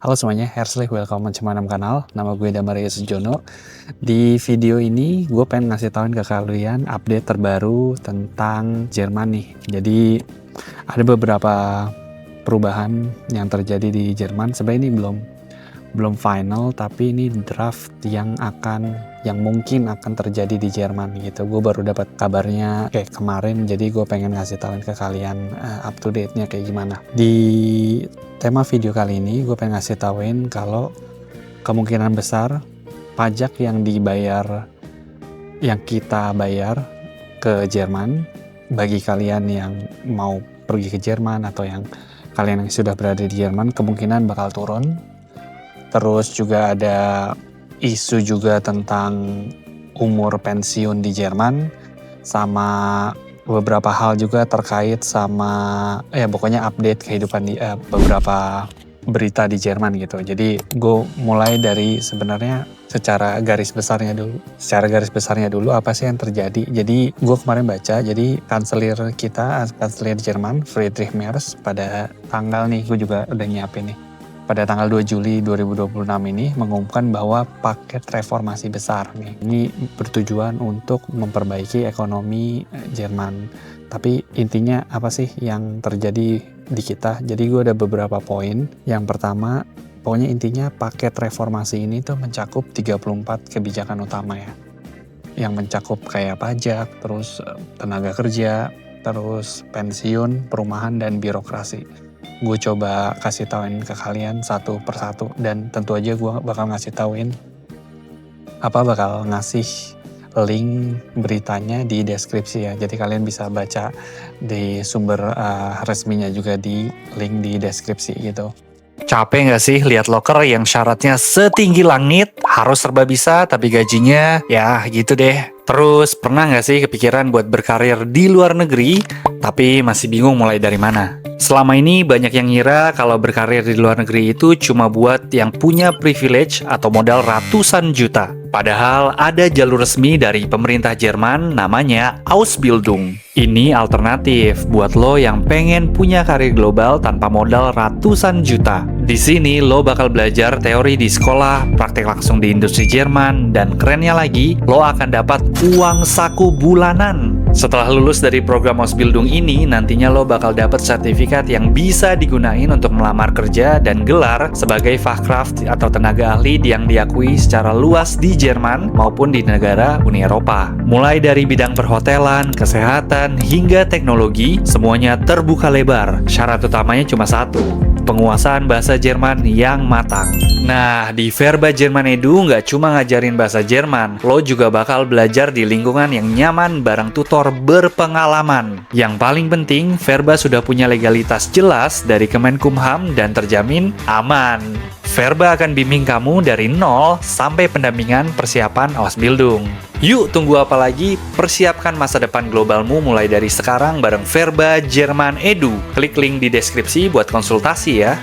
Halo semuanya, herzlich welcome to my kanal. Nama gue Damaria Sujono. Di video ini gue pengen ngasih tauin ke kalian update terbaru tentang Jerman nih. Jadi ada beberapa perubahan yang terjadi di Jerman. Sebenarnya ini belum final, tapi ini draft yang mungkin akan terjadi di Jerman gitu. Gue baru dapat kabarnya kayak kemarin, jadi gue pengen ngasih tauin ke kalian up to date-nya kayak gimana. Di tema video kali ini gue pengen ngasih tauin kalau kemungkinan besar pajak yang kita bayar ke Jerman, bagi kalian yang mau pergi ke Jerman atau yang kalian yang sudah berada di Jerman, kemungkinan bakal turun. Terus juga ada isu juga tentang umur pensiun di Jerman, sama beberapa hal juga terkait sama pokoknya update kehidupan di beberapa berita di Jerman gitu. Jadi gue mulai dari sebenarnya secara garis besarnya dulu apa sih yang terjadi. Jadi gue kemarin baca, jadi kanselir Jerman Friedrich Merz pada tanggal nih, gue juga udah nyiapin nih, pada tanggal 2 Juli 2026 ini mengumumkan bahwa paket reformasi besar nih. Ini bertujuan untuk memperbaiki ekonomi Jerman. Tapi intinya apa sih yang terjadi di kita? Jadi gue ada beberapa poin. Yang pertama, pokoknya intinya paket reformasi ini tuh mencakup 34 kebijakan utama ya. Yang mencakup kayak pajak, terus tenaga kerja, terus pensiun, perumahan, dan birokrasi. Gue coba kasih tauin ke kalian satu persatu, dan tentu aja gue bakal ngasih link beritanya di deskripsi ya. Jadi kalian bisa baca di sumber resminya juga di link di deskripsi gitu. Capek nggak sih lihat loker yang syaratnya setinggi langit, harus serba bisa tapi gajinya ya gitu deh. Terus pernah nggak sih kepikiran buat berkarir di luar negeri, tapi masih bingung mulai dari mana? Selama ini banyak yang ngira kalau berkarir di luar negeri itu cuma buat yang punya privilege atau modal ratusan juta. Padahal ada jalur resmi dari pemerintah Jerman namanya Ausbildung. Ini alternatif buat lo yang pengen punya karir global tanpa modal ratusan juta. Di sini lo bakal belajar teori di sekolah, praktek langsung di industri Jerman, dan kerennya lagi, lo akan dapat uang saku bulanan. Setelah lulus dari program Ausbildung ini, nantinya lo bakal dapat sertifikat yang bisa digunain untuk melamar kerja dan gelar sebagai Fachkraft atau tenaga ahli yang diakui secara luas di Jerman maupun di negara Uni Eropa. Mulai dari bidang perhotelan, kesehatan, hingga teknologi, semuanya terbuka lebar. Syarat utamanya cuma satu, penguasaan bahasa Jerman yang matang. Nah, di Verba Jerman Edu nggak cuma ngajarin bahasa Jerman, lo juga bakal belajar di lingkungan yang nyaman bareng tutor berpengalaman. Yang paling penting, Verba sudah punya legalitas jelas dari Kemenkumham dan terjamin aman. Verba akan bimbing kamu dari nol sampai pendampingan persiapan Ausbildung. Yuk, tunggu apa lagi? Persiapkan masa depan globalmu mulai dari sekarang bareng Verba Jerman Edu. Klik link di deskripsi buat konsultasi ya.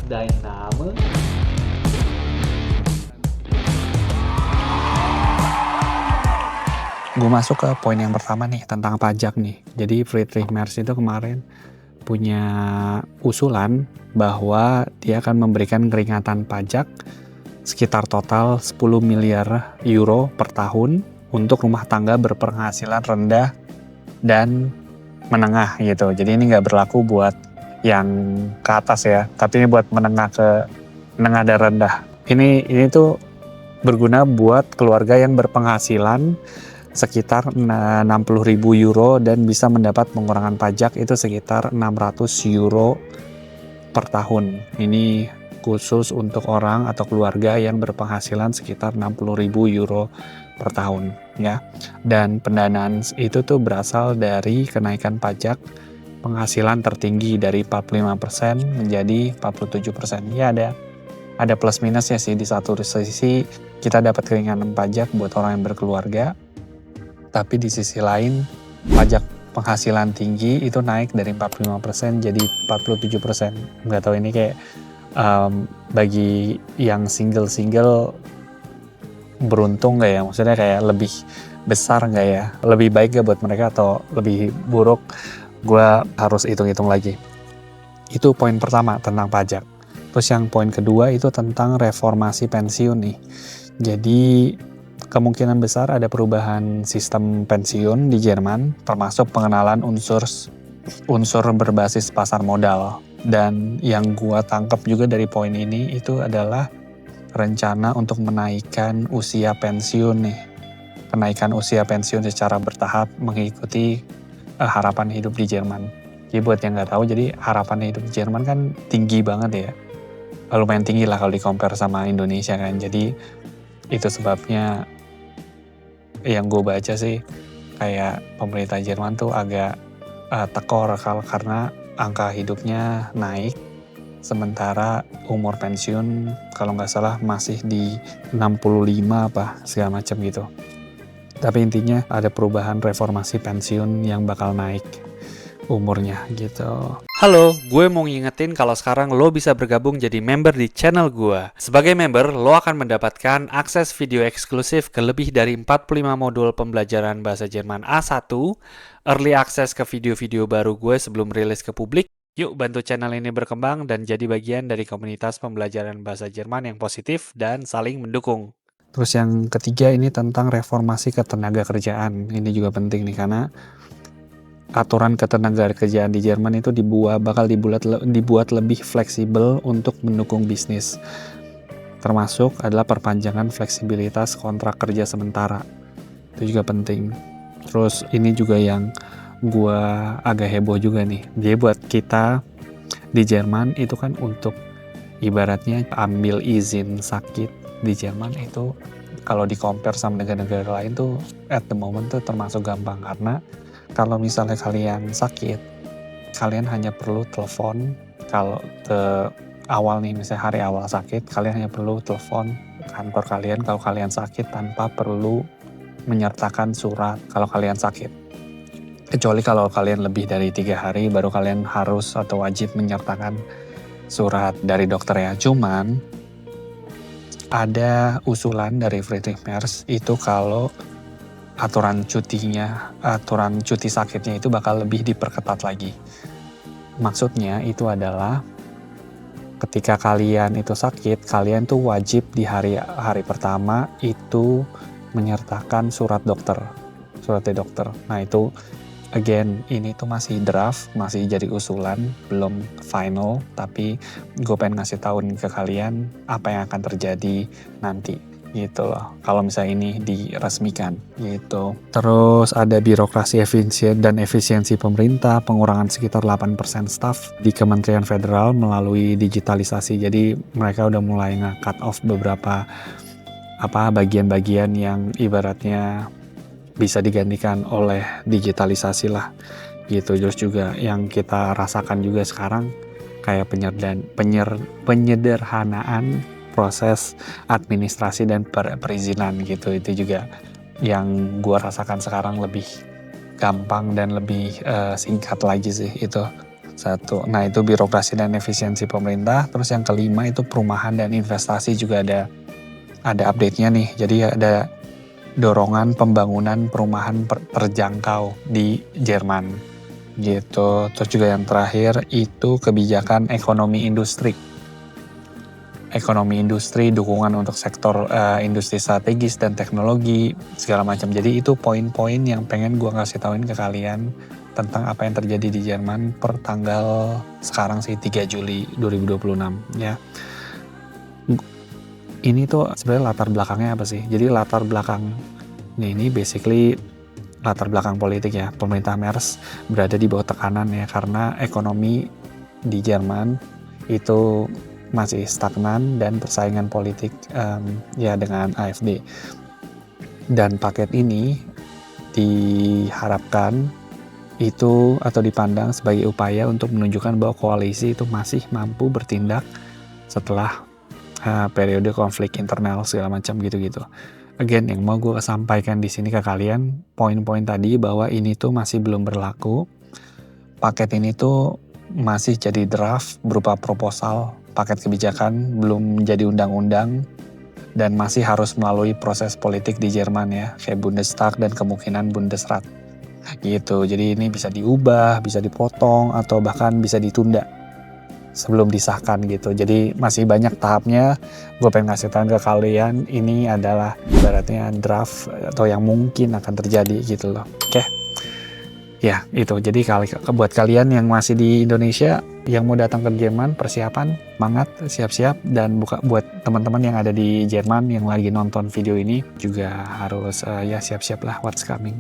Dynamo. Gue masuk ke poin yang pertama nih, tentang pajak nih. Jadi Friedrich Merz itu kemarin punya usulan bahwa dia akan memberikan keringanan pajak sekitar total 10 miliar euro per tahun untuk rumah tangga berpenghasilan rendah dan menengah gitu. Jadi ini nggak berlaku buat yang ke atas ya, tapi ini buat menengah dan rendah. Ini tuh berguna buat keluarga yang berpenghasilan sekitar 60.000 euro dan bisa mendapat pengurangan pajak itu sekitar 600 euro per tahun. Ini khusus untuk orang atau keluarga yang berpenghasilan sekitar 60.000 euro per tahun ya. Dan pendanaan itu tuh berasal dari kenaikan pajak penghasilan tertinggi dari 45% menjadi 47%. Ya ada plus minusnya sih. Di satu sisi kita dapat keringanan pajak buat orang yang berkeluarga, tapi di sisi lain pajak penghasilan tinggi itu naik dari 45% jadi 47%. Nggak tahu ini kayak bagi yang single beruntung nggak ya? Maksudnya kayak lebih besar nggak ya? Lebih baik nggak buat mereka atau lebih buruk? Gue harus hitung-hitung lagi. Itu poin pertama tentang pajak. Terus yang poin kedua itu tentang reformasi pensiun nih. Jadi kemungkinan besar ada perubahan sistem pensiun di Jerman, termasuk pengenalan unsur berbasis pasar modal. Dan yang gua tangkap juga dari poin ini itu adalah rencana untuk menaikkan usia pensiun nih. Kenaikan usia pensiun secara bertahap mengikuti harapan hidup di Jerman. Jadi buat yang nggak tahu, jadi harapan hidup di Jerman kan tinggi banget ya. Lumayan tinggi lah kalau di-compare sama Indonesia kan. Jadi itu sebabnya yang gue baca sih kayak pemerintah Jerman tuh agak tekor karena angka hidupnya naik, sementara umur pensiun kalau nggak salah masih di 65 apa segala macam gitu. Tapi intinya ada perubahan reformasi pensiun yang bakal naik umurnya gitu. Halo, gue mau ngingetin kalau sekarang lo bisa bergabung jadi member di channel gue. Sebagai member, lo akan mendapatkan akses video eksklusif ke lebih dari 45 modul pembelajaran bahasa Jerman A1, early access ke video-video baru gue sebelum rilis ke publik. Yuk bantu channel ini berkembang dan jadi bagian dari komunitas pembelajaran bahasa Jerman yang positif dan saling mendukung. Terus yang ketiga ini tentang reformasi ketenaga kerjaan. Ini juga penting nih karena aturan ketenaga kerjaan di Jerman itu bakal dibuat lebih fleksibel untuk mendukung bisnis. Termasuk adalah perpanjangan fleksibilitas kontrak kerja sementara. Itu juga penting. Terus ini juga yang gua agak heboh juga nih. Jadi buat kita di Jerman itu kan untuk ibaratnya ambil izin sakit di Jerman itu kalau di-compare sama negara-negara lain tuh at the moment tuh termasuk gampang, karena kalau misalnya kalian sakit, kalian hanya perlu telepon. Kalau ke awal nih, misalnya hari awal sakit, kalian hanya perlu telepon kantor kalian kalau kalian sakit tanpa perlu menyertakan surat kalau kalian sakit. Kecuali kalau kalian lebih dari 3 hari baru kalian harus atau wajib menyertakan surat dari dokter ya. Cuman ada usulan dari Friedrich Merz itu kalau aturan cuti sakitnya itu bakal lebih diperketat lagi. Maksudnya itu adalah ketika kalian itu sakit, kalian tuh wajib di hari pertama itu menyertakan surat dari dokter. Nah itu again, ini tuh masih draft, masih jadi usulan, belum final, tapi gue pengen ngasih tahu ke kalian apa yang akan terjadi nanti gitu loh, kalau misalnya ini diresmikan gitu. Terus ada birokrasi dan efisiensi pemerintah, pengurangan sekitar 8% staf di Kementerian Federal melalui digitalisasi. Jadi mereka udah mulai nge-cut off beberapa bagian-bagian yang ibaratnya bisa digantikan oleh digitalisasi lah gitu. Terus juga yang kita rasakan juga sekarang kayak penyederhanaan proses administrasi dan perizinan gitu. Itu juga yang gua rasakan sekarang lebih gampang dan lebih singkat lagi sih itu satu. Nah itu birokrasi dan efisiensi pemerintah. Terus yang kelima itu perumahan dan investasi juga ada update-nya nih. Jadi ada dorongan pembangunan perumahan terjangkau di Jerman gitu. Terus juga yang terakhir itu kebijakan ekonomi industri, dukungan untuk sektor industri strategis dan teknologi segala macam. Jadi itu poin-poin yang pengen gue kasih tauin ke kalian tentang apa yang terjadi di Jerman per tanggal sekarang sih 3 Juli 2026 ya. Ini tuh sebenarnya latar belakangnya apa sih? Jadi latar belakangnya ini basically latar belakang politik ya. Pemerintah Merz berada di bawah tekanan ya karena ekonomi di Jerman itu masih stagnan dan persaingan politik ya dengan AfD. Dan paket ini diharapkan itu atau dipandang sebagai upaya untuk menunjukkan bahwa koalisi itu masih mampu bertindak setelah periode konflik internal segala macam gitu-gitu. Again, yang mau gue sampaikan di sini ke kalian, poin-poin tadi bahwa ini tuh masih belum berlaku. Paket ini tuh masih jadi draft berupa proposal paket kebijakan, belum menjadi undang-undang. dan masih harus melalui proses politik di Jerman ya, kayak Bundestag dan kemungkinan Bundesrat gitu. Jadi ini bisa diubah, bisa dipotong, atau bahkan bisa ditunda sebelum disahkan gitu. Jadi masih banyak tahapnya. Gue pengen ngasih tahu ke kalian, ini adalah ibaratnya draft atau yang mungkin akan terjadi gitu loh. Oke. Ya itu, jadi buat kalian yang masih di Indonesia, yang mau datang ke Jerman, persiapan, semangat, siap-siap. Dan buat teman-teman yang ada di Jerman yang lagi nonton video ini, juga harus ya siap-siap lah what's coming.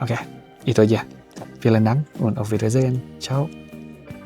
Oke, itu aja. Vielen Dank und auf Wiedersehen. Ciao.